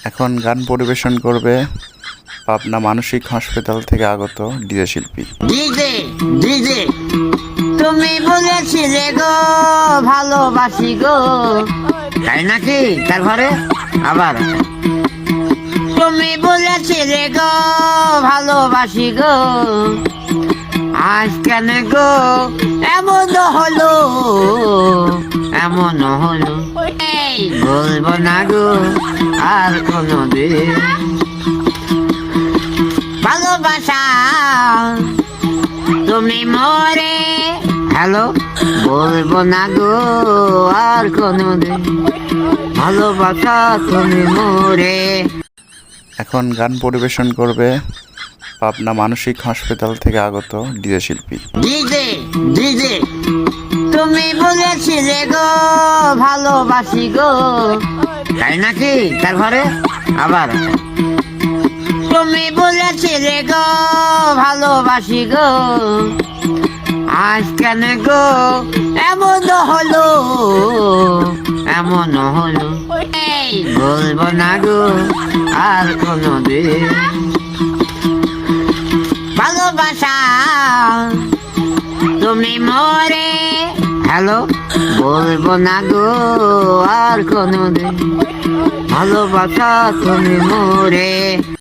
এখন গান পরিবেশন করবে পাবনা মানসিক হাসপাতাল থেকে আগত ডিজে শিল্পী। ডিজে ডিজে তুমি বলেছিলে গো ভালোবাসি গো, তাই নাকি? তারপরে আবার তুমি বলেছিলে গো ভালোবাসি গো, আজ কেন গো এমন হলো, এমন হলো। এই বলবো না গো আর কোনোদিন ভালোবাসা তুমি মরে। হ্যালো, বলবো না গো আর কোনোদিন ভালোবাসা তুমি মরে। এখন গান পরিবেশন করবে পাবনা মানসিক হাসপাতাল থেকে আগত ডিজে শিল্পী। ডিজে ডিজে তুমি বলেছিলে গো ভালোবাসি গো, তাই নাকি? তারপরে আবার তুমি বলেছিলে গো ভালোবাসি গো, আজ কেন গো এমন হলো, এমন হলো। এই বলবো না গো আর কোনোদিন ভালোবাসা তুমি মরে। হ্যালো, বলবো না গো আর কোনোদিন ভালোবাসা তুমি মরে।